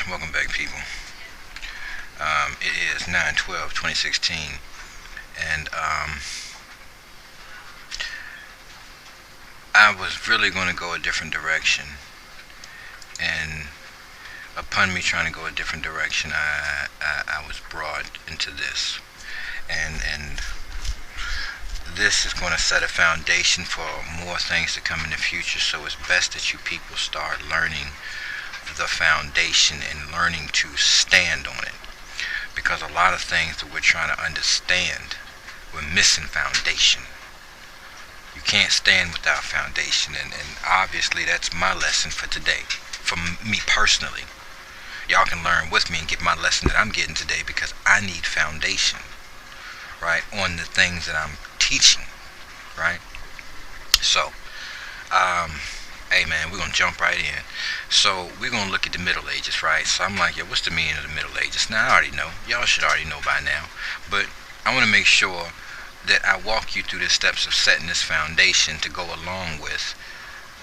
Welcome back, people. It is 9/12/2016, and I was really going to go a different direction, and upon me trying to go a different direction, I was brought into this, and this is going to set a foundation for more things to come in the future. So it's best that you people start learning the foundation and learning to stand on it, because a lot of things that we're trying to understand, we're missing foundation. You can't stand without foundation, and obviously that's my lesson for today, for me personally. Y'all can learn with me and get my lesson that I'm getting today, because I need foundation, right, on the things that I'm teaching, right? So hey man, we're gonna jump right in. So we're gonna look at the Middle Ages, right? So I'm like, yo, what's the meaning of the Middle Ages? Now I already know. Y'all should already know by now. But I want to make sure that I walk you through the steps of setting this foundation to go along with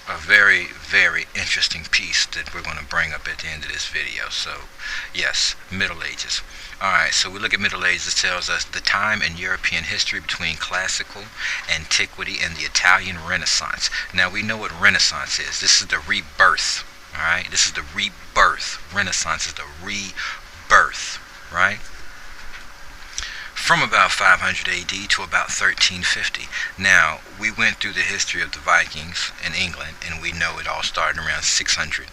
a very, very interesting piece that we're going to bring up at the end of this video. So, yes, Middle Ages. Alright, so we look at Middle Ages. It tells us the time in European history between classical antiquity and the Italian Renaissance. Now, we know what Renaissance is. This is the rebirth. Alright, this is the rebirth. Renaissance is the rebirth, right? From about 500 AD to about 1350. Now, we went through the history of the Vikings in England, and we know it all started around 600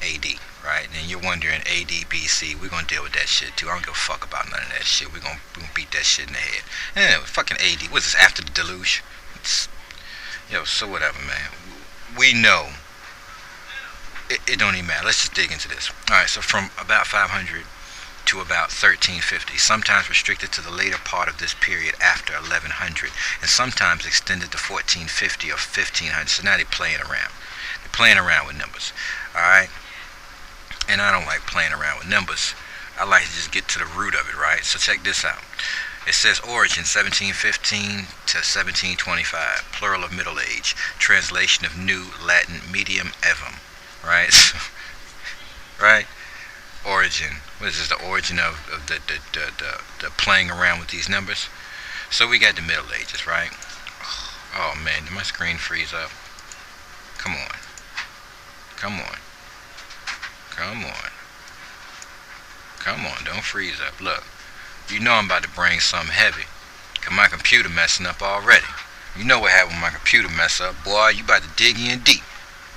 AD, right? And you're wondering, AD, BC, we're going to deal with that shit too. I don't give a fuck about none of that shit. We're going to beat that shit in the head. And fucking AD, what's this, after the deluge? So whatever, man. We know. It don't even matter. Let's just dig into this. Alright, so from about 500 to about 1350, sometimes restricted to the later part of this period after 1100, and sometimes extended to 1450 or 1500. So now they're playing around. They're playing around with numbers. Alright? And I don't like playing around with numbers. I like to just get to the root of it, right? So check this out. It says origin 1715 to 1725, plural of Middle Age, translation of New Latin medium evum, right? Right? Origin. What is this? The origin of the playing around with these numbers. So we got the Middle Ages, right? Oh man, did my screen freeze up? Come on. Come on. Come on. Come on, don't freeze up. Look, you know I'm about to bring something heavy, cause my computer messing up already. You know what happened when my computer mess up, boy. You about to dig in deep.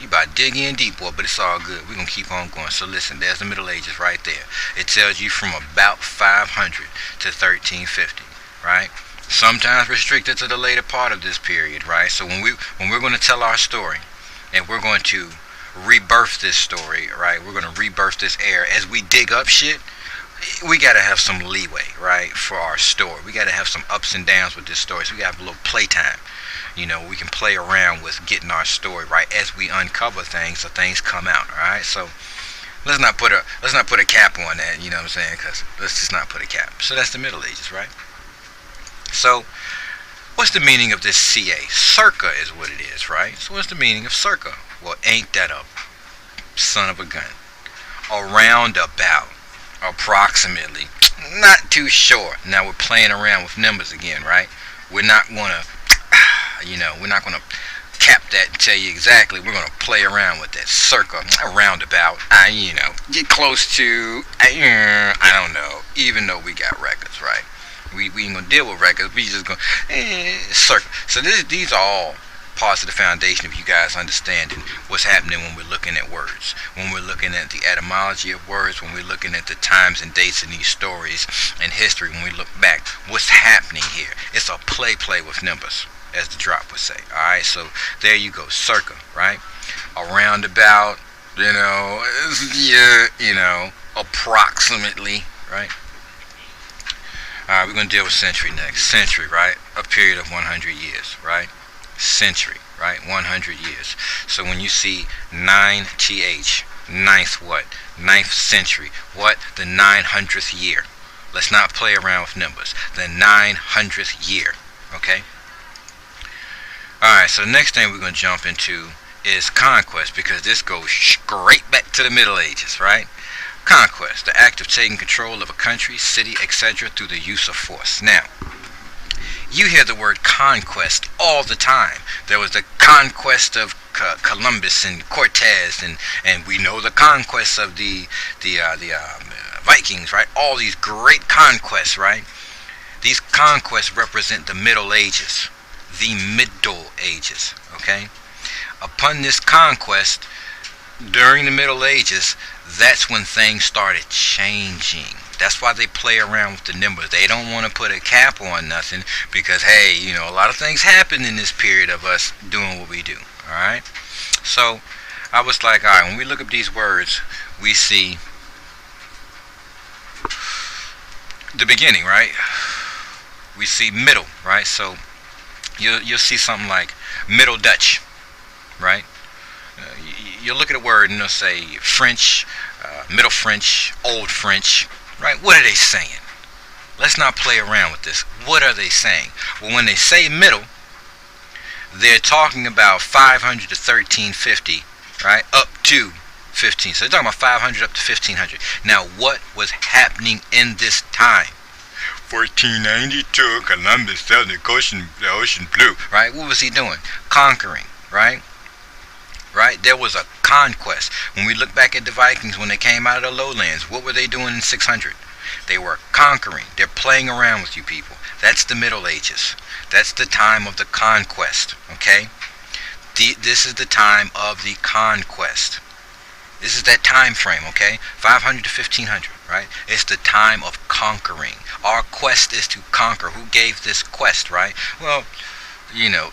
You about to dig in deep, boy, but it's all good. We're going to keep on going. So listen, there's the Middle Ages right there. It tells you from about 500 to 1350, right? Sometimes restricted to the later part of this period, right? So when we're going to tell our story, and we're going to rebirth this story, right? We're going to rebirth this era. As we dig up shit, we got to have some leeway, right, for our story. We got to have some ups and downs with this story. So we got to have a little playtime. You know, we can play around with getting our story right as we uncover things, so things come out. All right, so let's not put a cap on that. You know what I'm saying? Because let's just not put a cap. So that's the Middle Ages, right? So what's the meaning of this CA? Circa is what it is, right? So what's the meaning of circa? Well, ain't that a son of a gun? Around about, approximately, not too sure. Now we're playing around with numbers again, right? We're not gonna, we're not gonna cap that and tell you exactly. We're gonna play around with that circa, roundabout. Get close to, I don't know. Even though we got records, right? We ain't gonna deal with records. We just gonna circa. So these are all parts of the foundation of you guys understanding what's happening when we're looking at words, when we're looking at the etymology of words, when we're looking at the times and dates in these stories and history. When we look back, what's happening here? It's a play with numbers, as the drop would say. Alright, so there you go, circa, right? Around about, approximately, right? Alright, we're going to deal with century next. Century, right? A period of 100 years, right? Century, right? 100 years. So when you see 9th, ninth what? 9th century. What? The 900th year. Let's not play around with numbers. The 900th year. Okay? Alright, so the next thing we're going to jump into is conquest, because this goes straight back to the Middle Ages, right? Conquest, the act of taking control of a country, city, etc. through the use of force. Now, you hear the word conquest all the time. There was the conquest of Columbus and Cortez, and we know the conquest of the Vikings, right? All these great conquests, right? These conquests represent the Middle Ages. The Middle Ages, okay? Upon this conquest, during the Middle Ages, that's when things started changing. That's why they play around with the numbers. They don't want to put a cap on nothing because, hey, you know, a lot of things happen in this period of us doing what we do. All right? So I was like, all right, when we look up these words, we see the beginning, right? We see middle, right? So you'll see something like Middle Dutch, right? You'll look at a word and it'll say French, Middle French, Old French, right? What are they saying? Let's not play around with this. What are they saying? Well, when they say middle, they're talking about 500 to 1350, right? Up to 15. So they're talking about 500 up to 1500. Now, what was happening in this time? 1492, Columbus sailed the ocean blue, right? What was he doing? Conquering, right? Right? There was a conquest. When we look back at the Vikings, when they came out of the lowlands, what were they doing in 600? They were conquering. They're playing around with you people. That's the Middle Ages. That's the time of the conquest, okay? This is the time of the conquest. This is that time frame, okay? 500 to 1500, right? It's the time of conquering. Our quest is to conquer. Who gave this quest, right? Well, you know,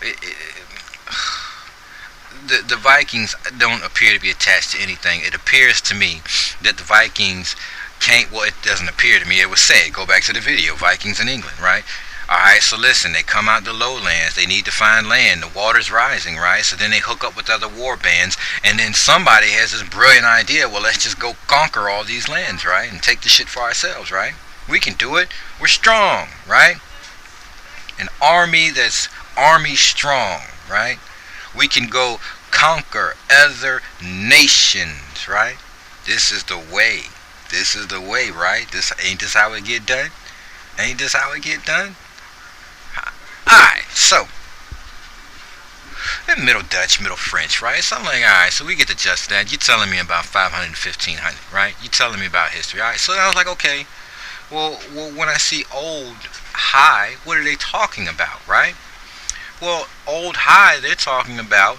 the Vikings don't appear to be attached to anything. It appears to me that the Vikings can't, well, it doesn't appear to me, it was said, go back to the video, Vikings in England, right? Alright, so listen, they come out the lowlands, they need to find land, the water's rising, right? So then they hook up with other war bands, and then somebody has this brilliant idea, well, let's just go conquer all these lands, right? And take the shit for ourselves, right? We can do it, we're strong, right? An army that's army strong, right? We can go conquer other nations, right? This is the way. This is the way, right? Ain't this how it get done? Ain't this how it get done? Alright, so Middle Dutch, Middle French, right? So I'm like, alright, so we get to just that. You're telling me about 500 to 1500, right? You're telling me about history. Alright, so I was like, okay, well, when I see old, high, what are they talking about, right? Well, old, high, they're talking about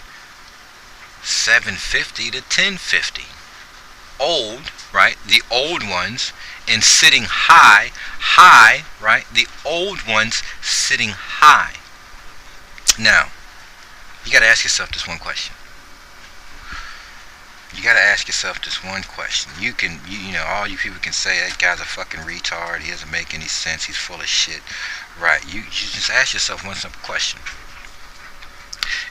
750 to 1050. Old, right? The old ones, and sitting high, high, right? The old ones sitting high. Now, you got to ask yourself this one question. You got to ask yourself this one question. You can, you know, all you people can say that guy's a fucking retard. He doesn't make any sense. He's full of shit, right? You just ask yourself one simple question.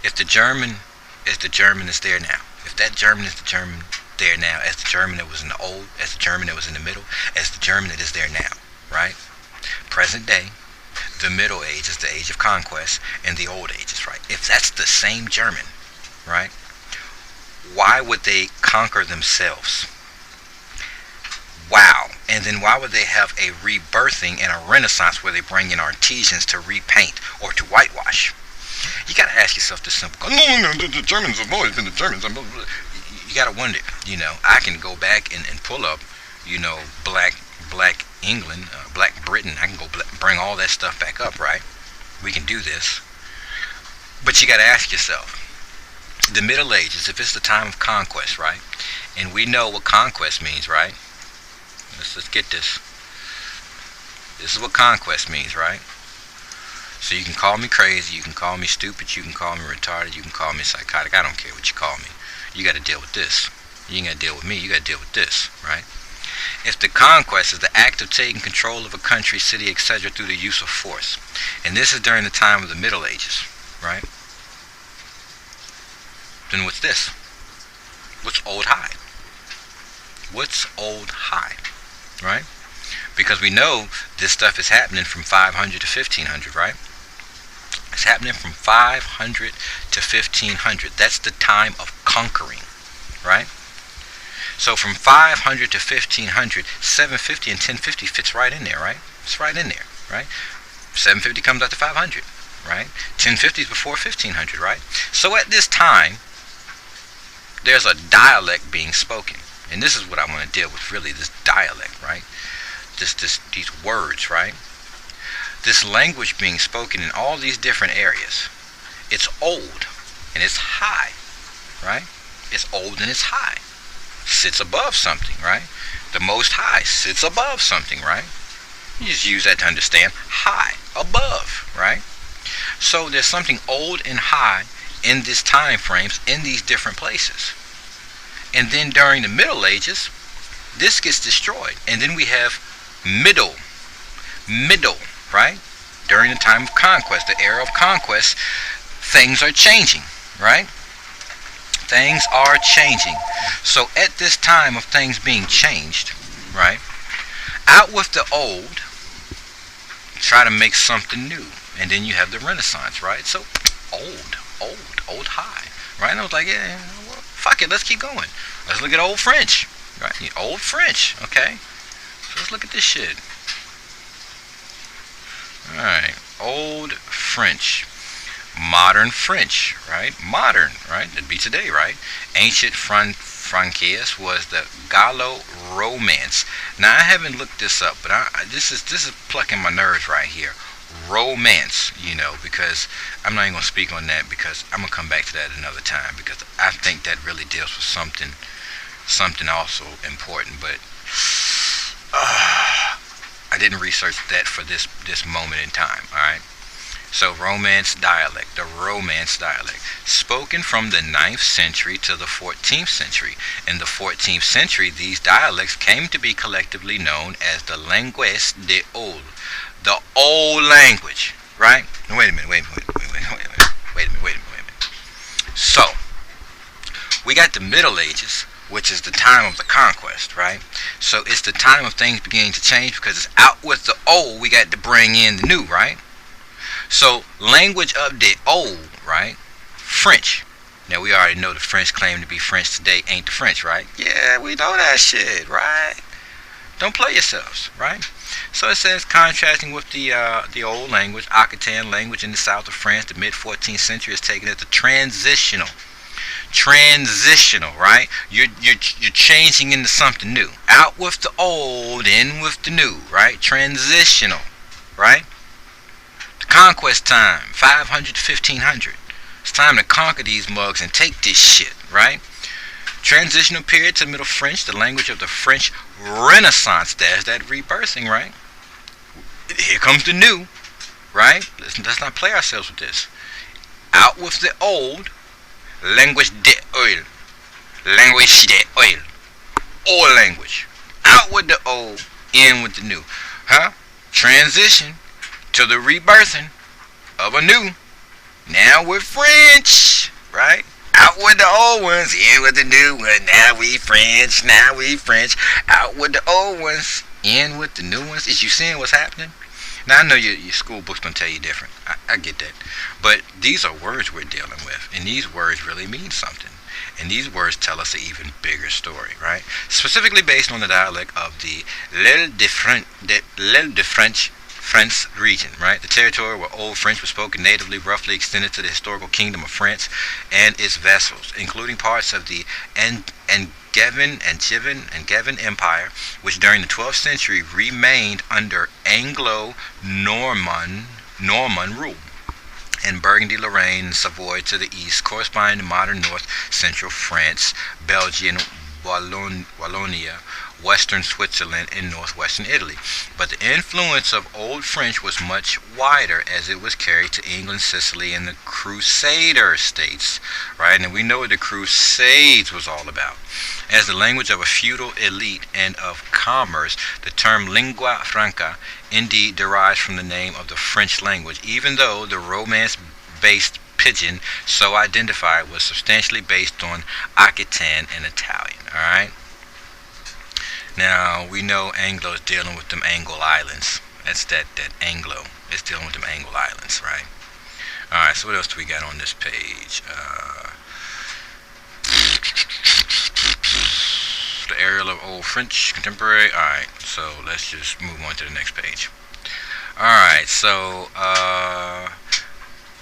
If the German is there now, if that German is the German there now, as the German that was in the old, as the German that was in the middle, as the German that is there now, right? Present day, the Middle Age is the age of conquest, and the old ages, right? If that's the same German, right? Why would they conquer themselves? Wow. And then why would they have a rebirthing and a renaissance where they bring in artisans to repaint or to whitewash? You got to ask yourself this simple. No, the Germans have always been the Germans. You got to wonder, you know, I can go back and pull up, you know, black England, black Britain. I can go bring all that stuff back up, right? We can do this. But you got to ask yourself, the Middle Ages, if it's the time of conquest, right? And we know what conquest means, right? Let's get this. This is what conquest means, right? So you can call me crazy, you can call me stupid, you can call me retarded, you can call me psychotic. I don't care what you call me. You got to deal with this. You ain't got to deal with me. You got to deal with this, right? If the conquest is the act of taking control of a country, city, etc. through the use of force, and this is during the time of the Middle Ages, right? Then what's this? What's old high? What's old high, right? Because we know this stuff is happening from 500 to 1500, right? It's happening from 500 to 1500. That's the time of conquering, right? So from 500 to 1500, 750 and 1050 fits right in there, right? It's right in there, right? 750 comes out to 500, right? 1050 is before 1500, right? So at this time, there's a dialect being spoken. And this is what I want to deal with, really, this dialect, right? These words, right? This language being spoken in all these different areas. It's old and it's high, right? It's old and it's high. Sits above something, right? The Most High sits above something, right? You just use that to understand high, above, right? So there's something old and high in this time frames in these different places. And then during the Middle Ages, this gets destroyed. And then we have middle, right? During the time of conquest, the era of conquest, things are changing, right? Things are changing. So at this time of things being changed, right? Out with the old, try to make something new. And then you have the Renaissance, right? So old high, right? And I was like, yeah, well, fuck it, let's keep going. Let's look at Old French, right? Old French, okay? So let's look at this shit. Alright, Old French. Modern French, right? Modern, right? That'd be today, right? Ancient Francaise was the Gallo-Romance. Now, I haven't looked this up, but this is plucking my nerves right here. Romance, because I'm not even going to speak on that, because I'm going to come back to that another time, because I think that really deals with something also important, but I didn't research that for this moment in time, alright? So Romance dialect, the Romance dialect, spoken from the 9th century to the 14th century. In the 14th century, these dialects came to be collectively known as the langues de old, the old language, right? Wait a minute. So, we got the Middle Ages, which is the time of the conquest, right? So it's the time of things beginning to change, because it's out with the old, we got to bring in the new, right? So, language of the old, right? French. Now, we already know the French claim to be French today ain't the French, right? Yeah, we know that shit, right? Don't play yourselves, right? So it says, contrasting with the old language, Occitan language in the south of France, the mid-14th century is taken as the transitional, right? You're changing into something new. Out with the old, in with the new, right? Transitional, right? Conquest time, 500 to 1500. It's time to conquer these mugs and take this shit, right? Transitional period to Middle French, the language of the French Renaissance. There's that rebirthing, right? Here comes the new, right? Let's not play ourselves with this. Out with the old, language de oil. Old language. Out with the old, in with the new. Huh? Transition to the rebirthing of a new. Now we're French, right? Out with the old ones, in with the new ones. Now we French. Out with the old ones, in with the new ones. Is you seeing what's happening? Now I know your school book's gonna tell you different. I get that, but these are words we're dealing with, and these words really mean something. And these words tell us an even bigger story, right? Specifically based on the dialect of the l'Île de France region, right? The territory where Old French was spoken natively roughly extended to the historical kingdom of France and its vassals, including parts of the Angevin Empire, which during the 12th century remained under Anglo-Norman rule, and Burgundy, Lorraine, and Savoy to the east, corresponding to modern north-central France, Belgium, Wallonia, western Switzerland, and northwestern Italy. But the influence of Old French was much wider, as it was carried to England, Sicily, and the Crusader states, right? And we know what the Crusades was all about. As the language of a feudal elite and of commerce, the term lingua franca indeed derives from the name of the French language, even though the Romance-based pidgin so identified was substantially based on Occitan and Italian, alright? Now, we know Anglo is dealing with them Angle Islands. That's that Anglo. It's dealing with them Angle Islands, right? Alright, so what else do we got on this page? the aerial of Old French contemporary. Alright, so let's just move on to the next page. Alright, so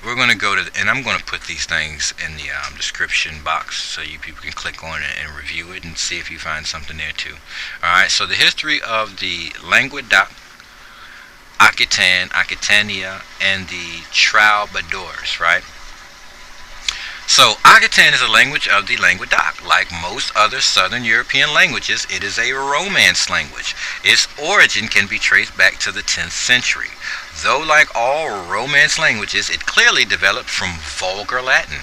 we're going to go to, and I'm going to put these things in the description box so you people can click on it and review it and see if you find something there too. Alright, so the history of the Languedoc, Aquitania, and the Troubadours, right? So, Occitan is a language of the Languedoc. Like most other southern European languages, it is a Romance language. Its origin can be traced back to the 10th century. Though, like all Romance languages, it clearly developed from Vulgar Latin.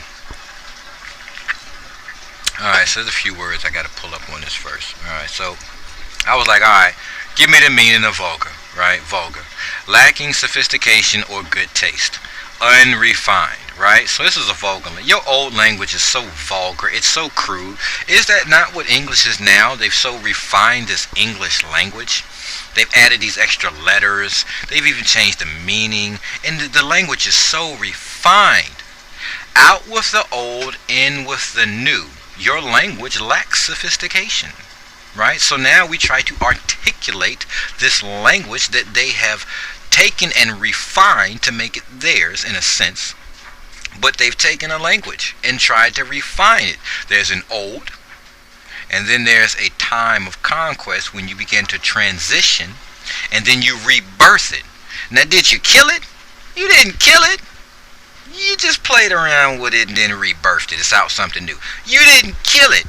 Alright, so there's a few words I gotta pull up on this first. Alright, so I was like, alright, give me the meaning of vulgar, right? Vulgar. Lacking sophistication or good taste. Unrefined, right? So this is a vulgar. Your old language is so vulgar. It's so crude. Is that not what English is now? They've so refined this English language. They've added these extra letters. They've even changed the meaning. And the language is so refined. Out with the old, in with the new. Your language lacks sophistication, right? So now we try to articulate this language that they have taken and refined to make it theirs in a sense, but they've taken a language and tried to refine it. There's an old, and then there's a time of conquest when you begin to transition, and then you rebirth it. Now, did you kill it? You didn't kill it. You just played around with it and then rebirthed it. It's out something new. You didn't kill it.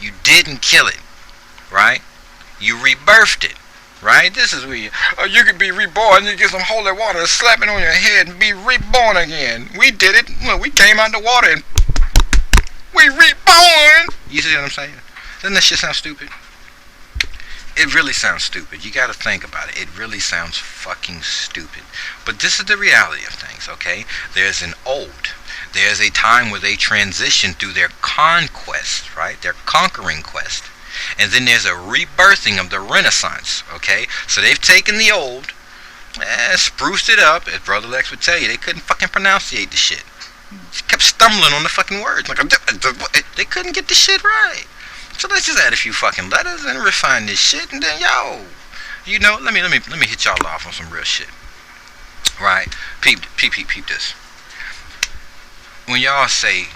You didn't kill it, right? You rebirthed it. Right? This is where you could be reborn. You get some holy water, slap it on your head, and be reborn again. We did it. Well, we came out the water and we reborn. You see what I'm saying? Doesn't that shit sound stupid? It really sounds stupid. You got to think about it. It really sounds fucking stupid. But this is the reality of things, okay? There's an old. There's a time where they transition through their conquest, right? Their conquering quest. And then there's a rebirthing of the Renaissance, okay? So they've taken the old, spruced it up, as Brother Lex would tell you. They couldn't fucking pronunciate the shit. They kept stumbling on the fucking words. Like, they couldn't get the shit right. So let's just add a few fucking letters and refine this shit, and then, yo, you know, let me hit y'all off on some real shit. Right? Peep this. When y'all say,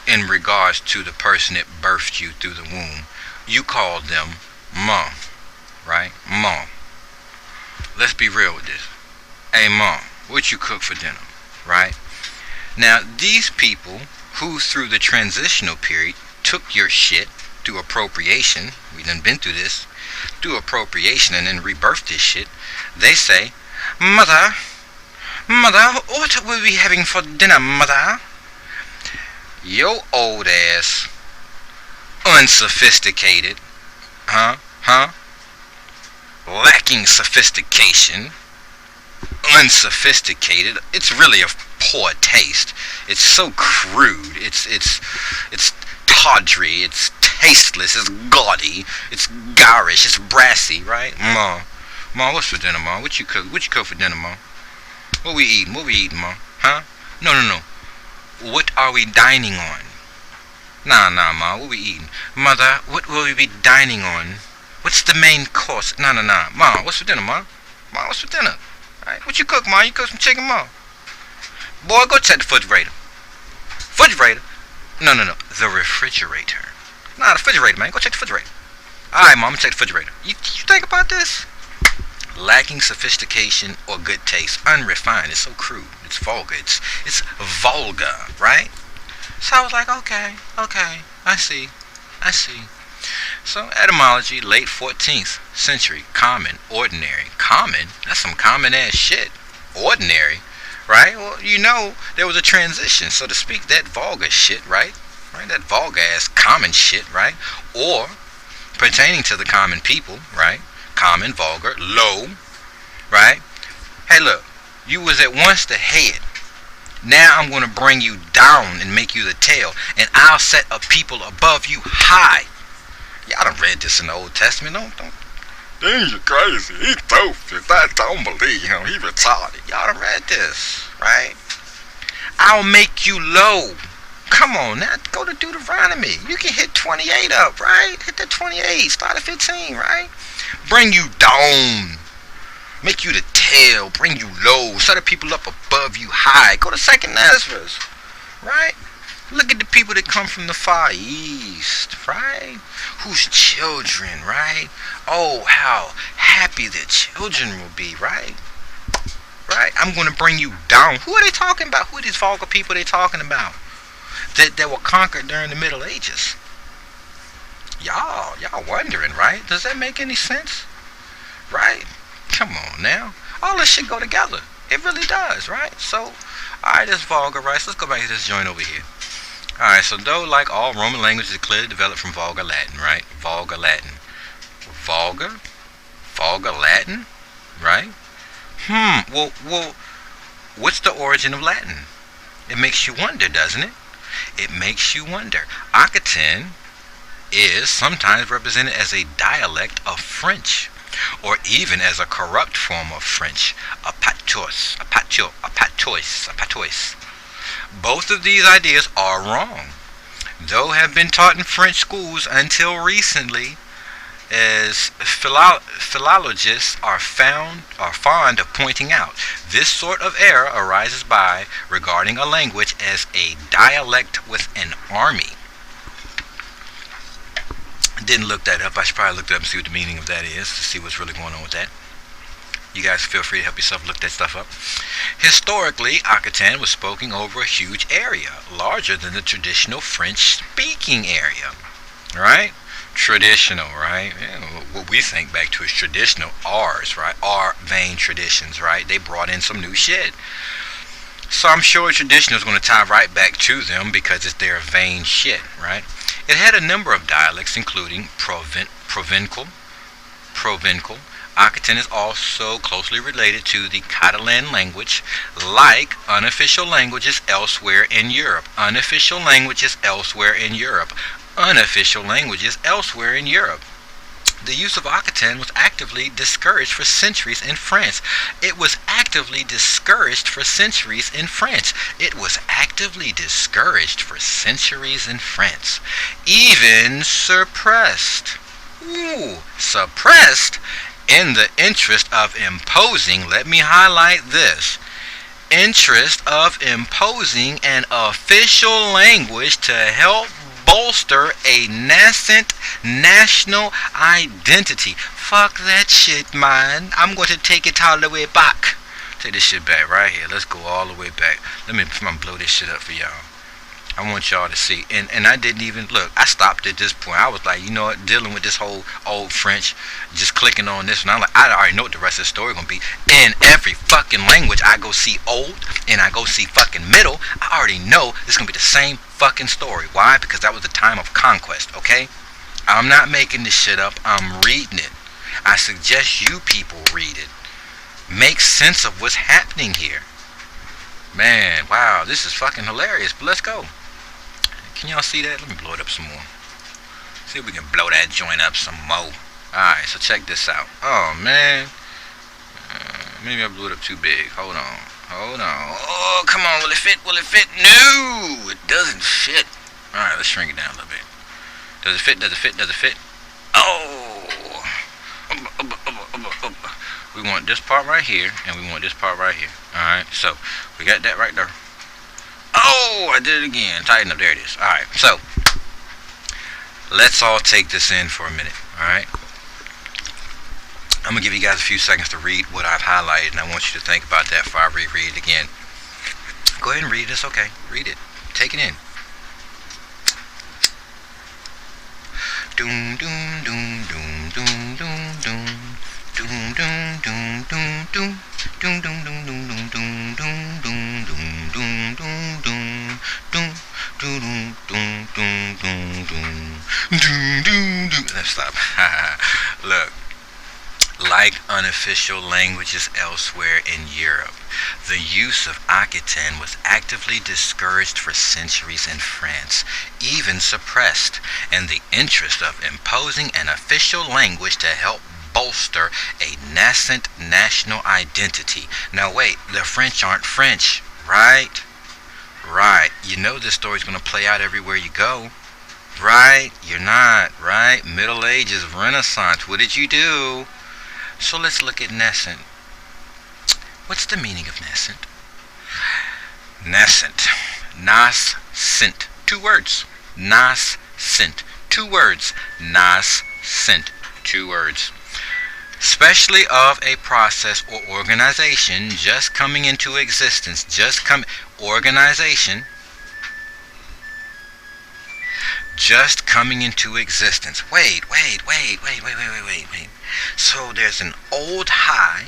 in regards to the person that birthed you through the womb, you called them mom, right? Mom. Let's be real with this. Hey, mom, what you cook for dinner, right? Now, these people who through the transitional period took your shit through appropriation, we done been through this, through appropriation and then rebirthed this shit, they say, mother, what will we be having for dinner, mother? Yo old ass, unsophisticated, lacking sophistication, unsophisticated. It's really of poor taste. It's so crude. It's tawdry. It's tasteless. It's gaudy. It's garish. It's brassy, right? Ma, what's for dinner, ma? What you cook for dinner, ma? What we eating, ma? Huh? No. What are we dining on? Nah, ma, what we eating? Mother, what will we be dining on? What's the main course? Nah. Ma, what's for dinner, ma? Ma, what's for dinner? Right? What you cook, ma? You cook some chicken, ma? Boy, go check the refrigerator. Refrigerator? No. The refrigerator. Nah, the refrigerator, man. Go check the refrigerator. Alright, ma, I'm gonna check the refrigerator. You think about this? Lacking sophistication or good taste. Unrefined. It's so crude. It's vulgar. It's vulgar, right? So I was like, okay, I see. So etymology, late 14th century, common, ordinary. Common? That's some common ass shit. Ordinary, right? Well, you know, there was a transition, so to speak, that vulgar shit, right? That vulgar ass common shit, right? Or pertaining to the common people, right? Common, vulgar, low, right? Hey, look, you was at once the head. Now I'm going to bring you down and make you the tail, and I'll set a people above you high. Y'all done read this in the Old Testament. Don't. Then you're crazy. He's stupid. I don't believe him. He retarded. Y'all done read this, right? I'll make you low. Come on now, go to Deuteronomy. You can hit 28 up, right? Hit that 28, start at 15, right? Bring you down. Make you the tail, bring you low, set the people up above you high. Go to Second Ezra, right? Look at the people that come from the Far East, right? Whose children, right? Oh, how happy their children will be, right? Right? I'm going to bring you down. Who are they talking about? Who are these vulgar people they talking about? That were conquered during the Middle Ages. Y'all wondering, right? Does that make any sense? Right? Come on now. All this shit go together. It really does, right? So, alright, that's vulgar, right? So let's go back to this joint over here. Alright, so though like all Roman languages clearly developed from Vulgar Latin, right? Vulgar Latin. Vulgar Latin? Right? Well, what's the origin of Latin? It makes you wonder, doesn't it? It makes you wonder. Occitan is sometimes represented as a dialect of French, or even as a corrupt form of French, a patois. Both of these ideas are wrong, though have been taught in French schools until recently, as philologists are fond of pointing out. This sort of error arises by regarding a language as a dialect with an army. Didn't look that up. I should probably look it up and see what the meaning of that is, to see what's really going on with that. You guys feel free to help yourself look that stuff up. Historically, Occitan was spoken over a huge area, larger than the traditional French-speaking area. Right? Traditional, right? Yeah, what we think back to is traditional. Ours, right? Our vain traditions, right? They brought in some new shit. So I'm sure traditional is going to tie right back to them because it's their vain shit, right? It had a number of dialects, including Provencal. Occitan is also closely related to the Catalan language, like unofficial languages elsewhere in Europe. Unofficial languages elsewhere in Europe. Unofficial languages elsewhere in Europe. The use of Occitan was actively discouraged for centuries in France. It was actively discouraged for centuries in France. It was actively discouraged for centuries in France. Even suppressed. Suppressed in the interest of imposing, let me highlight this, interest of imposing an official language to help bolster a nascent national identity. Fuck that shit, man. I'm going to take it all the way back. Take this shit back right here. Let's go all the way back. Let me blow this shit up for y'all. I want y'all to see. And I didn't even look. I stopped at this point. I was like, you know what, dealing with this whole old French, just clicking on this, and I'm like, I already know what the rest of the story gonna be. In every fucking language I go see old and I go see fucking middle, I already know this is gonna be the same fucking story. Why? Because that was the time of conquest, okay? I'm not making this shit up. I'm reading it. I suggest you people read it. Make sense of what's happening here. Man, wow, this is fucking hilarious, but let's go. Can y'all see that? Let me blow it up some more. See if we can blow that joint up some more. Alright, so check this out. Oh, man. Maybe I blew it up too big. Hold on. Oh, come on. Will it fit? No, it doesn't fit. Alright, let's shrink it down a little bit. Does it fit? Oh. We want this part right here, and we want this part right here. Alright, so we got that right there. Oh, I did it again. Tighten up. There it is. Alright, so let's all take this in for a minute. Alright, I'm going to give you guys a few seconds to read what I've highlighted, and I want you to think about that before I reread it again. Go ahead and read it. It's okay. Read it. Take it in. Doom, doom, doom, doom, doom, doom, doom. Doom, doom, doom, doom, doom. Doom, doom, doom, doom, doom, doom, doom, doom, doom, doom, doom, doom, doom, doom, doom, doom, doom, doom, doom, doom. Let's stop. Look. Like unofficial languages elsewhere in Europe, the use of Occitan was actively discouraged for centuries in France, even suppressed, in the interest of imposing an official language to help bolster a nascent national identity. Now wait, the French aren't French, right? Right. You know this story's gonna play out everywhere you go. Right? You're not, right? Middle Ages, Renaissance. What did you do? So let's look at nascent. What's the meaning of nascent? Nascent. Nascent. 2 words. Nascent. 2 words. Nascent. 2 words. Especially of a process or organization just coming into existence. Organization just coming into existence. Wait. So there's an old high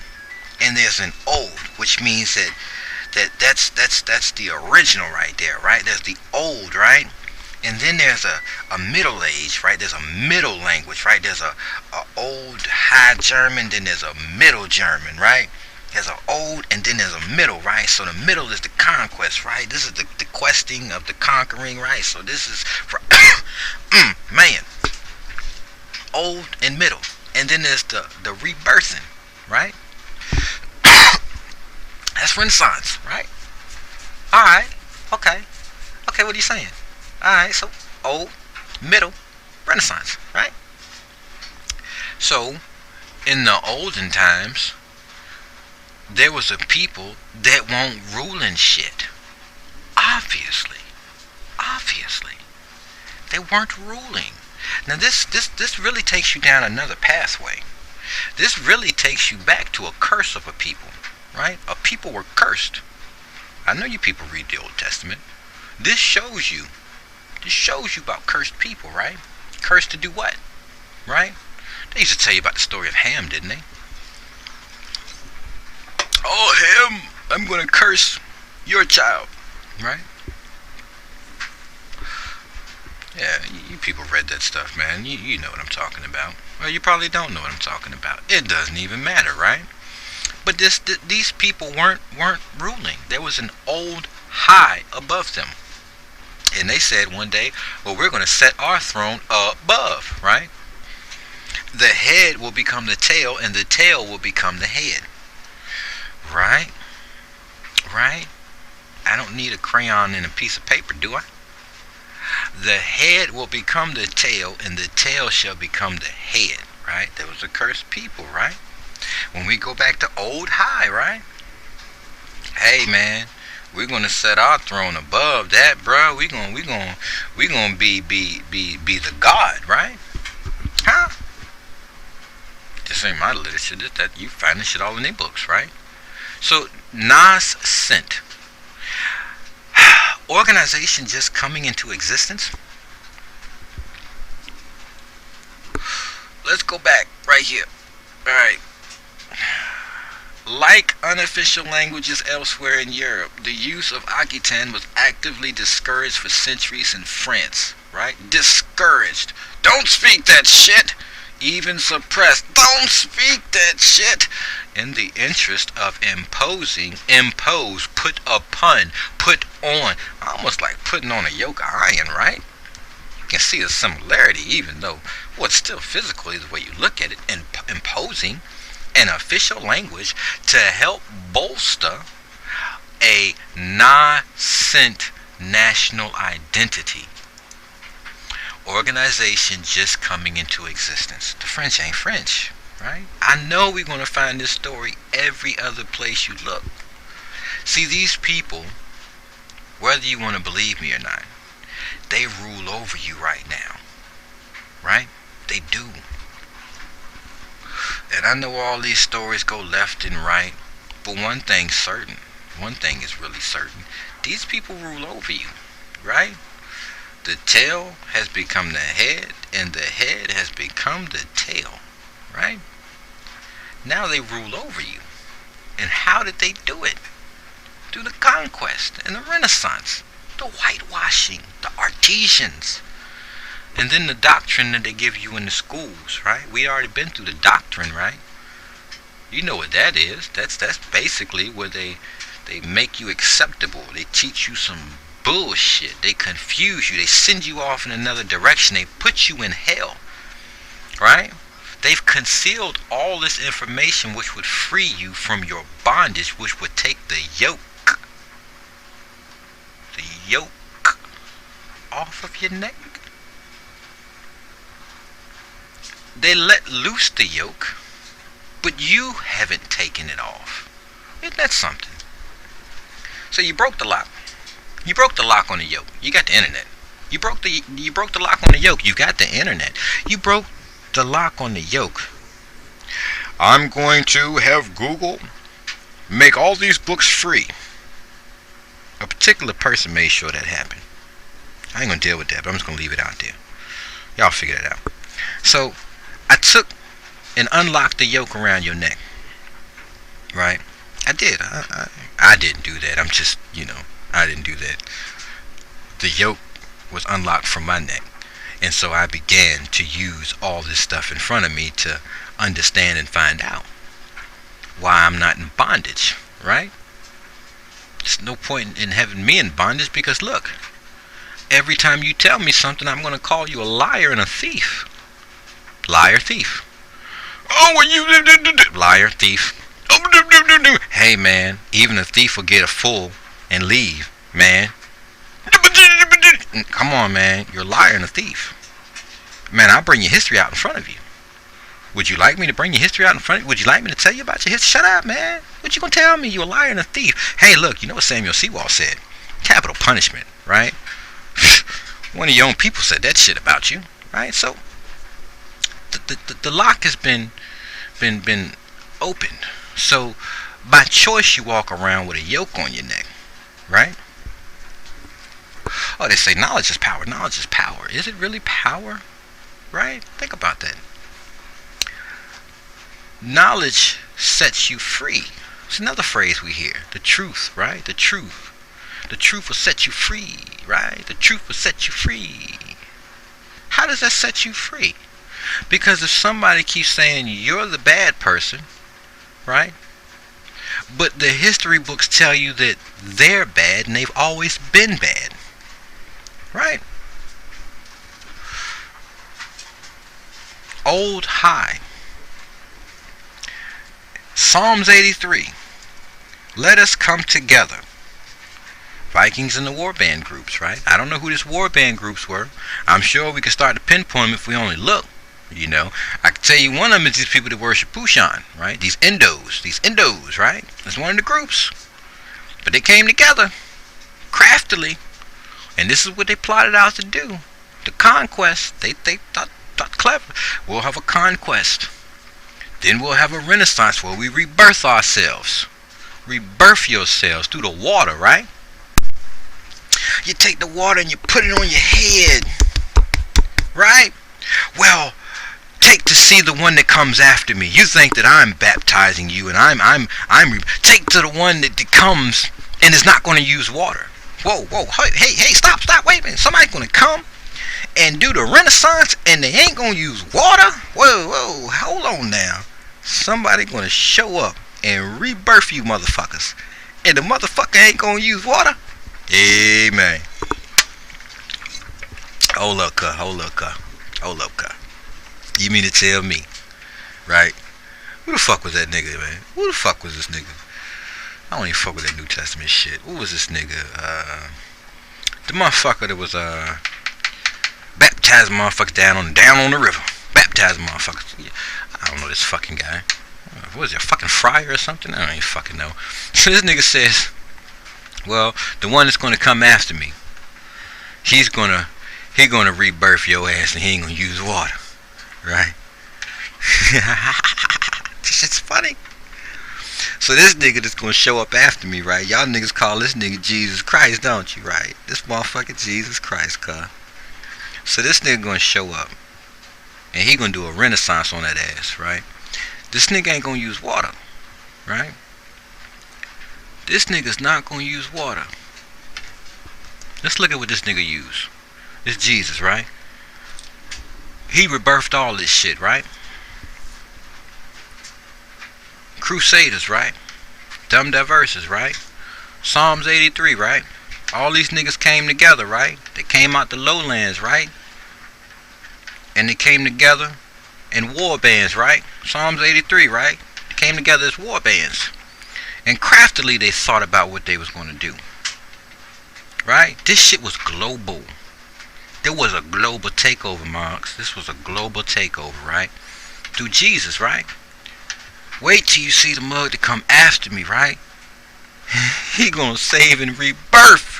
and there's an old, which means that's the original right there, right? There's the old, right? And then there's a middle age, right? There's a middle language, right? There's a old high German, then there's a middle German, right? There's an old and then there's a middle, right? So the middle is the conquest, right? This is the questing of the conquering, right? So this is for man, old and middle. And then there's the rebirthing, right? That's Renaissance, right? Alright, okay, what are you saying? Alright, so old, middle, Renaissance, right? So, in the olden times, there was a people that won't rule in shit. Obviously. They weren't ruling. Now this really takes you down another pathway. This really takes you back to a curse of a people, right? A people were cursed. I know you people read the Old Testament. This shows you about cursed people, right? Cursed to do what? Right? They used to tell you about the story of Ham, didn't they? Oh, Ham, I'm going to curse your child, right? Yeah, you people read that stuff, man. You know what I'm talking about. Well, you probably don't know what I'm talking about. It doesn't even matter, right? But these people weren't ruling. There was an old high above them. And they said one day, well, we're going to set our throne above, right? The head will become the tail, and the tail will become the head. Right? I don't need a crayon and a piece of paper, do I? The head will become the tail, and the tail shall become the head, right? There was a cursed people, right? When we go back to old high, right? Hey, man, we're gonna set our throne above that, bro. We gonna be the God, right? Huh? This ain't my literature. That you find this shit all in their books, right? So nascent. Organization just coming into existence. Let's go back right here. Alright. Like unofficial languages elsewhere in Europe, the use of Aquitaine was actively discouraged for centuries in France. Right? Discouraged. Don't speak that shit! Even suppressed. Don't speak that shit! In the interest of impose, put upon, put on. Almost like putting on a yoke of iron, right? You can see a similarity, even though what's still physically the way you look at it. Imposing an official language to help bolster a nascent national identity. Organization just coming into existence. The French ain't French, right? I know we're going to find this story every other place you look. See, these people, whether you want to believe me or not, they rule over you right now, right? They do. And I know all these stories go left and right, but one thing's certain. One thing is really certain. These people rule over you, right? The tail has become the head, and the head has become the tail, right? Now they rule over you. And how did they do it? Through the conquest and the Renaissance, the whitewashing, the artisans, and then the doctrine that they give you in the schools, right? We already been through the doctrine, right? You know what that is. That's basically where they make you acceptable. They teach you some bullshit. They confuse you. They send you off in another direction. They put you in hell, right? They've concealed all this information which would free you from your bondage, which would take the yoke yoke off of your neck. They let loose the yoke, but you haven't taken it off. Isn't that something? So you broke the lock. You broke the lock on the yoke. You got the internet. You broke the lock on the yoke. You got the internet. You broke the lock on the yoke. I'm going to have Google make all these books free. A particular person made sure that happened. I ain't gonna deal with that, but I'm just gonna leave it out there. Y'all figure that out. So I took and unlocked the yoke around your neck. Right? I did. I didn't do that. I'm just, I didn't do that. The yoke was unlocked from my neck. And so I began to use all this stuff in front of me to understand and find out why I'm not in bondage, right? There's no point in having me in bondage because look, every time you tell me something, I'm going to call you a liar and a thief. Liar, thief. Oh, well, you... Liar, thief. Hey, man, even a thief will get a full and leave, man. Come on, man, you're a liar and a thief. Man, I'll bring your history out in front of you. Would you like me to bring your history out in front of you? Would you like me to tell you about your history? Shut up, man. What you gonna tell me? You're a liar and a thief. Hey, look, you know what Samuel Sewall said? Capital punishment, right? One of your own people said that shit about you, right? So the lock has been opened. So by choice you walk around with a yoke on your neck, right? Oh, they say knowledge is power. Knowledge is power. Is it really power? Right? Think about that. Knowledge sets you free. It's another phrase we hear. The truth, right? The truth. The truth will set you free, right? The truth will set you free. How does that set you free? Because if somebody keeps saying you're the bad person, right? But the history books tell you that they're bad and they've always been bad. Right? Old high. Psalms 83. Let us come together. Vikings and the warband groups, right? I don't know who these warband groups were. I'm sure we could start to pinpoint them if we only look. I can tell you one of them is these people that worship Pushan, right? These Indos, right? That's one of the groups. But they came together craftily. And this is what they plotted out to do. The conquest. They thought clever. We'll have a conquest. Then we'll have a renaissance where we rebirth ourselves. Rebirth yourselves through the water, right? You take the water and you put it on your head. Right? Well, take to see the one that comes after me. You think that I'm baptizing you and take to the one that comes and is not going to use water. Whoa, hey, stop, wait a minute. Somebody's going to come and do the renaissance and they ain't going to use water? Whoa, hold on now. Somebody going to show up and rebirth you motherfuckers. And the motherfucker ain't going to use water? Amen. Hold up, cuz. You mean to tell me, right? Who the fuck was that nigga, man? Who the fuck was this nigga? I don't even fuck with that New Testament shit. Who was this nigga? The motherfucker that was baptizing motherfuckers down on the river. Baptizing motherfuckers. I don't know this fucking guy. What is it, a fucking friar or something? I don't even fucking know. So this nigga says, well, the one that's gonna come after me, he gonna rebirth your ass and he ain't gonna use water. Right? This shit's funny. So this nigga that's gonna show up after me, right? Y'all niggas call this nigga Jesus Christ, don't you, right? This motherfucker Jesus Christ, cuz. So this nigga gonna show up and he gonna do a renaissance on that ass, right? This nigga ain't gonna use water, right? This nigga's not gonna use water. Let's look at what this nigga used. This Jesus, right? He rebirthed all this shit, right? Crusaders, right? Dumb Diverses, right? Psalms 83, right? All these niggas came together, right? They came out the lowlands, right? And they came together in war bands, right? Psalms 83, right? They came together as war bands. And craftily they thought about what they was going to do. right? This shit was global. There was a global takeover, Marks. This was a global takeover, right? Through Jesus, right? Wait till you see the mug to come after me, right? He gonna save and rebirth.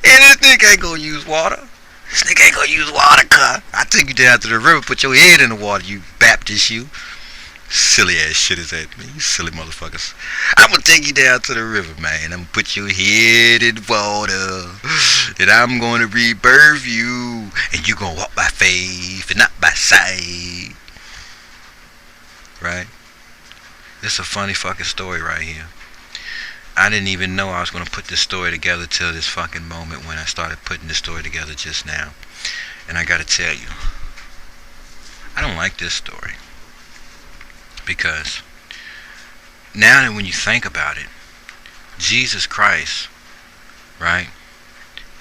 And this nigga ain't gonna use water. This nigga ain't gonna use water, cuz. I take you down to the river, put your head in the water, you Baptist, you. Silly ass shit is that, man. You silly motherfuckers. I'm gonna take you down to the river, man. I'm gonna put your head in water. And I'm gonna rebirth you. And you gonna walk by faith and not by sight. Right? It's a funny fucking story right here. I didn't even know I was gonna put this story together till this fucking moment when I started putting this story together just now. And I gotta tell you, I don't like this story. Because now that when you think about it, Jesus Christ, right?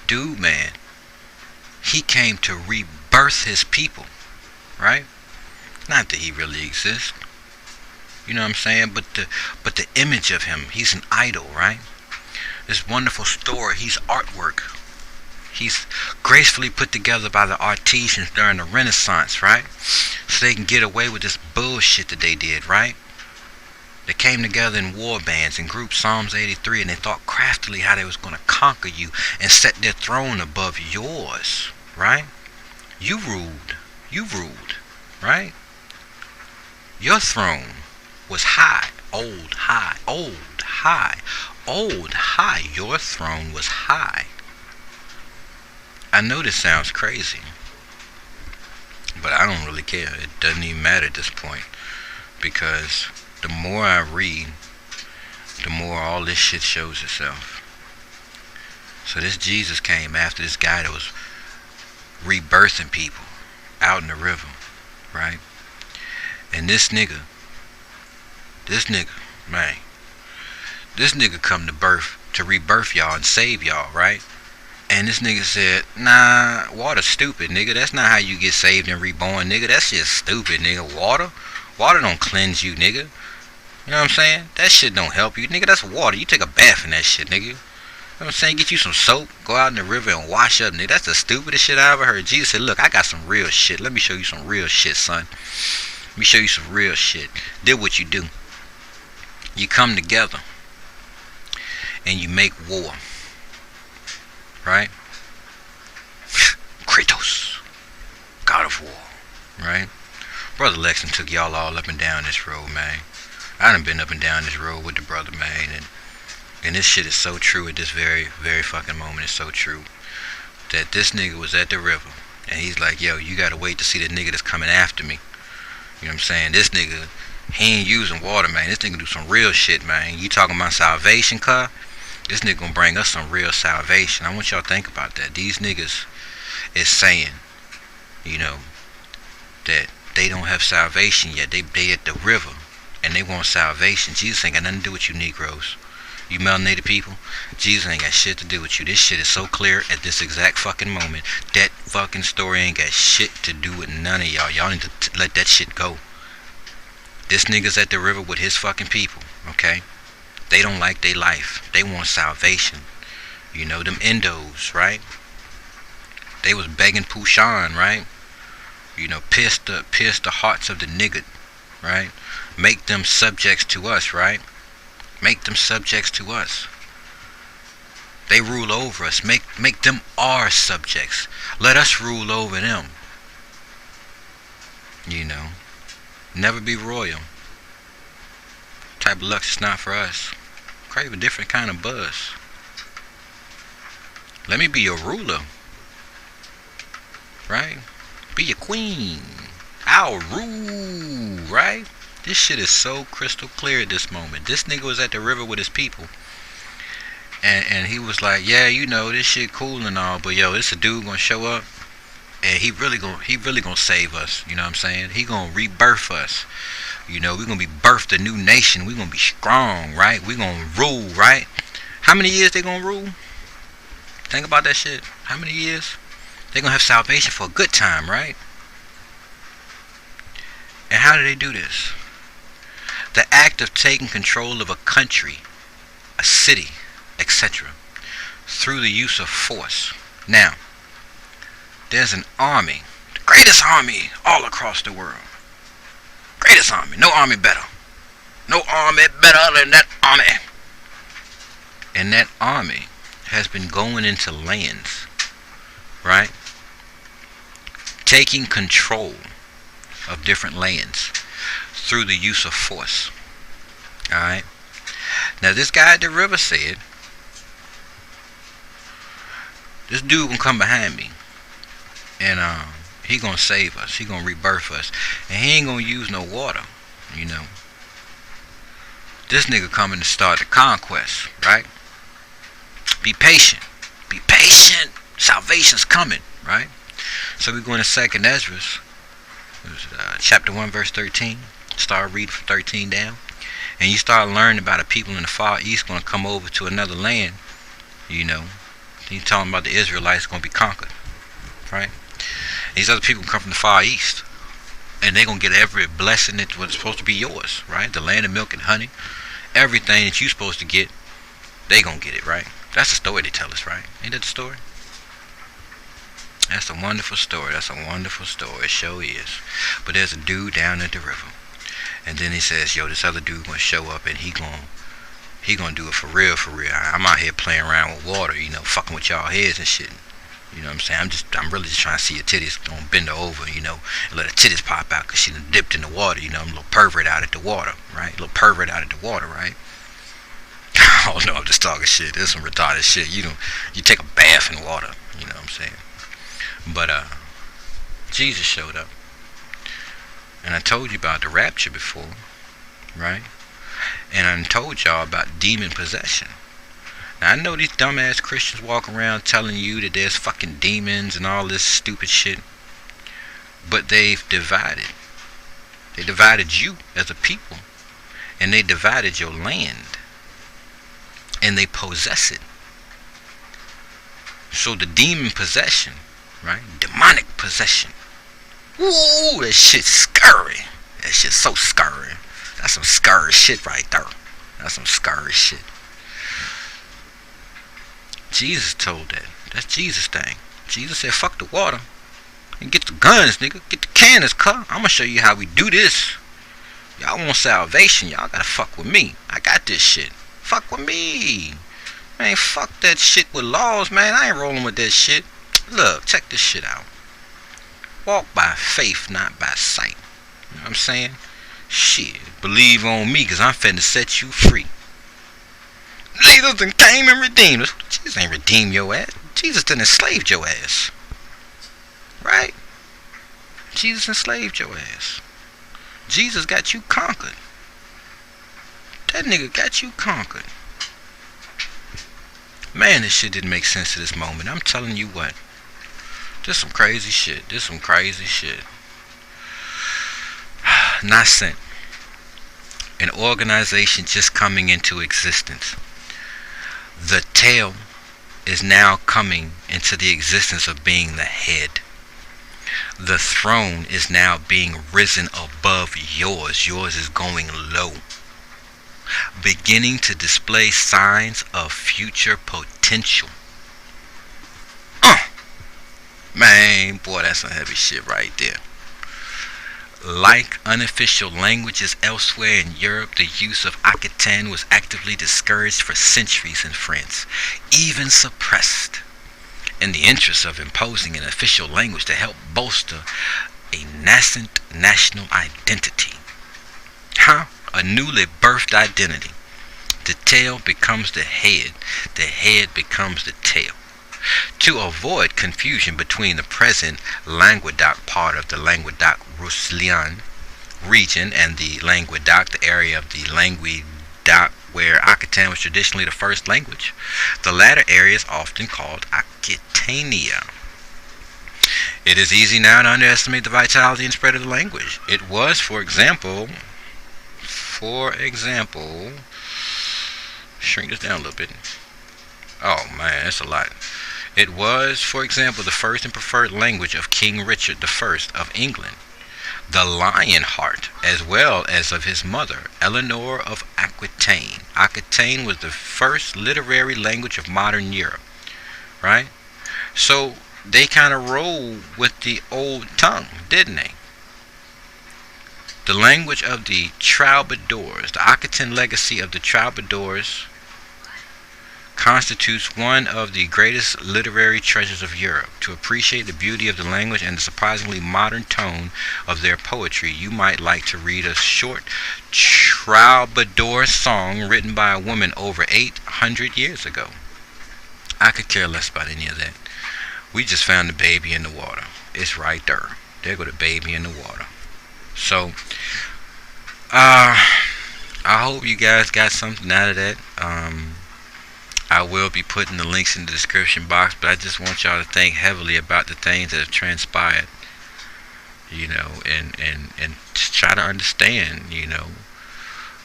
Dude, man, he came to rebirth his people, right? Not that he really exists. You know what I'm saying? But the image of him, he's an idol, right? This wonderful story, he's artwork. He's gracefully put together by the artisans during the Renaissance, right? So they can get away with this bullshit that they did, right? They came together in war bands and groups, Psalms 83, and they thought craftily how they was going to conquer you and set their throne above yours, right? You ruled, right? Your throne was high, old, high. Your throne was high. I know this sounds crazy, but I don't really care. It doesn't even matter at this point, because the more I read, the more all this shit shows itself. So this Jesus came after this guy that was rebirthing people out in the river, right? And this nigga, man, this nigga come to rebirth y'all and save y'all, right? And this nigga said, nah, water's stupid, nigga. That's not how you get saved and reborn, nigga. That's just stupid, nigga. Water don't cleanse you, nigga. You know what I'm saying? That shit don't help you, nigga. That's water. You take a bath in that shit, nigga. You know what I'm saying? Get you some soap, go out in the river and wash up, nigga. That's the stupidest shit I ever heard. Jesus said, look, I got some real shit. Let me show you some real shit, son. Let me show you some real shit. Did what you do. You come together and you make war. Right? Kratos, God of War, right? Brother Lex took y'all all up and down this road, man. I done been up and down this road with the brother, man, and this shit is so true at this very, very fucking moment. It's so true that this nigga was at the river, and he's like, yo, you gotta wait to see the nigga that's coming after me. You know what I'm saying? This nigga, he ain't using water, man. This nigga do some real shit, man. You talking about salvation, cuz? This nigga gonna bring us some real salvation. I want y'all to think about that. These niggas is saying, you know, that they don't have salvation yet. They at the river and they want salvation. Jesus ain't got nothing to do with you Negroes. You melanated people. Jesus ain't got shit to do with you. This shit is so clear at this exact fucking moment. That fucking story ain't got shit to do with none of y'all. Y'all need to let that shit go. This nigga's at the river with his fucking people, okay? They don't like their life. They want salvation. You know, them endos, right? They was begging Pushan, right? You know, pierce the hearts of the nigga, right? Make them subjects to us, right? Make them subjects to us. They rule over us. Make them our subjects. Let us rule over them. You know, never be royal. Type of lux is not for us. Crave a different kind of buzz. Let me be your ruler, right? Be your queen. I'll rule, right? This shit is so crystal clear at this moment. This nigga was at the river with his people, and he was like, yeah, you know, this shit cool and all, but yo, this a dude gonna show up, and he really gonna save us. You know what I'm saying? He gonna rebirth us. You know, we're gonna be birthed a new nation. We're gonna be strong, right? We're gonna rule, right? How many years they gonna rule? Think about that shit. How many years? They gonna have salvation for a good time, right? And how do they do this? The act of taking control of a country, a city, etc., through the use of force. Now, there's an army, the greatest army all across the world. Greatest army, no army better. No army better than that army. And that army has been going into lands, right? Taking control of different lands through the use of force. Alright? Now this guy at the river said, this dude gonna come behind me and he gonna save us, he gonna rebirth us, and he ain't gonna use no water, you know. This nigga coming to start the conquest, right? Be patient. Be patient. Salvation's coming, right? So we go into 2nd Ezra, chapter 1, verse 13. Start reading from 13 down. And you start learning about the people in the Far East going to come over to another land, you know. He's talking about the Israelites going to be conquered, right? These other people come from the Far East. And they're going to get every blessing that was supposed to be yours, right? The land of milk and honey. Everything that you're supposed to get, they going to get it, right? That's the story they tell us, right? Ain't that the story? That's a wonderful story. That's a wonderful story. It sure is. But there's a dude down at the river. And then he says, yo, this other dude going to show up and he going to do it for real, for real. I'm out here playing around with water, you know, fucking with y'all heads and shit. You know what I'm saying? I'm really just trying to see your titties. Don't bend her over, you know, and let her titties pop out because she done dipped in the water, you know. I'm a little pervert out at the water, right? A little pervert out at the water, right? Oh no, I'm just talking shit. This is some retarded shit. You take a bath in water, you know what I'm saying? But Jesus showed up. And I told you about the rapture before, right? And I told y'all about demon possession. Now, I know these dumbass Christians walk around telling you that there's fucking demons and all this stupid shit. But they've divided. They divided you as a people. And they divided your land. And they possess it. So the demon possession, right? Demonic possession. Ooh, that shit's scary. That shit's so scary. That's some scary shit right there. That's some scary shit. Jesus told that. That's Jesus' thing. Jesus said, fuck the water. And get the guns, nigga. Get the cannons, cut. I'm gonna show you how we do this. Y'all want salvation. Y'all gotta fuck with me. I got this shit. Fuck with me. Man, fuck that shit with laws, man. I ain't rolling with that shit. Look, check this shit out. Walk by faith, not by sight. You know what I'm saying? Shit. Believe on me, cause I'm finna set you free. Jesus done came and redeemed us. Jesus ain't redeemed your ass. Jesus done enslaved your ass. Right? Jesus enslaved your ass. Jesus got you conquered. That nigga got you conquered. Man, this shit didn't make sense to this moment. I'm telling you what. This some crazy shit. This some crazy shit. Nascent. An organization just coming into existence. The tail is now coming into the existence of being the head. The throne is now being risen above yours. Yours is going low. Beginning to display signs of future potential. Man, boy, that's some heavy shit right there. Like unofficial languages elsewhere in Europe, the use of Aquitaine was actively discouraged for centuries in France, even suppressed, in the interest of imposing an official language to help bolster a nascent national identity. A newly birthed identity. The tail becomes the head becomes the tail. To avoid confusion between the present Languedoc part of the Languedoc-Roussillon region and the Languedoc, the area of the Languedoc where Aquitaine was traditionally the first language, the latter area is often called Aquitania. It is easy now to underestimate the vitality and spread of the language. It was, for example, shrink this down a little bit. Oh man, that's a lot. It was, for example, the first and preferred language of King Richard I of England, the Lionheart, as well as of his mother, Eleanor of Aquitaine. Aquitaine was the first literary language of modern Europe. right? So they kind of rolled with the old tongue, didn't they? The language of the troubadours, the Occitan legacy of the troubadours, constitutes one of the greatest literary treasures of Europe. To appreciate the beauty of the language and the surprisingly modern tone of their poetry, you might like to read a short troubadour song written by a woman over 800 years ago. I could care less about any of that. We just found the baby in the water. It's right there. There go the baby in the water. So, I hope you guys got something out of that. I will be putting the links in the description box, but I just want y'all to think heavily about the things that have transpired, and just try to understand,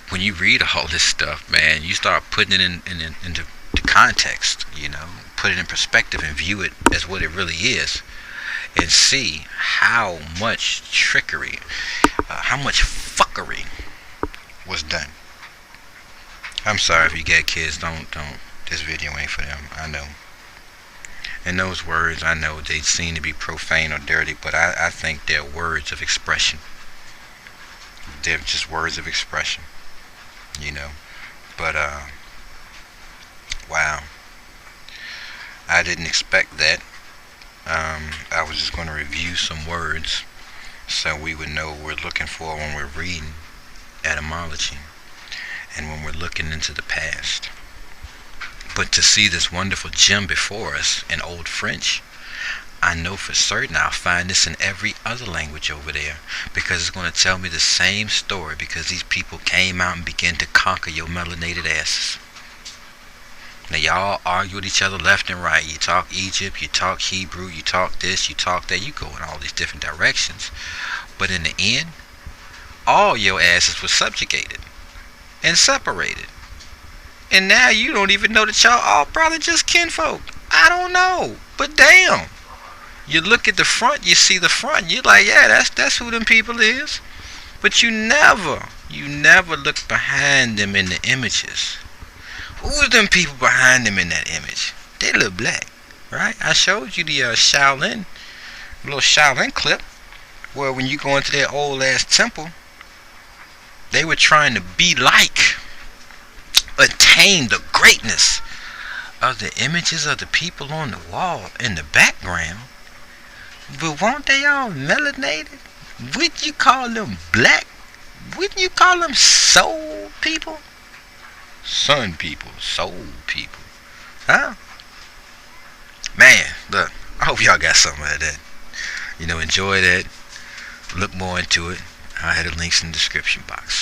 when you read all this stuff, man, you start putting it into the context, put it in perspective and view it as what it really is, and see how much trickery, how much fuckery was done. I'm sorry if you got kids, don't. This video ain't for them, I know. And those words, I know they seem to be profane or dirty, but I think they're words of expression. They're just words of expression, But, wow. I didn't expect that. I was just going to review some words so we would know what we're looking for when we're reading etymology and when we're looking into the past. But to see this wonderful gem before us in Old French, I know for certain I'll find this in every other language over there, because it's going to tell me the same story, because these people came out and began to conquer your melanated asses. Now y'all argue with each other left and right. You talk Egypt, you talk Hebrew, you talk this, you talk that, you go in all these different directions. But in the end, all your asses were subjugated and separated. And now you don't even know that y'all all probably just kinfolk. I don't know. But damn. You look at the front, you see the front, you're like, yeah, that's who them people is. But you never look behind them in the images. Who's them people behind them in that image? They look black, right? I showed you the Shaolin, little Shaolin clip, where when you go into that old ass temple, they were trying to be like, attain the greatness of the images of the people on the wall in the background. But won't they all melanated? Wouldn't you call them black? Wouldn't you call them soul people? Sun people, soul people. Huh? Man, look, I hope y'all got something out of that. Enjoy that. Look more into it. I had the links in the description box.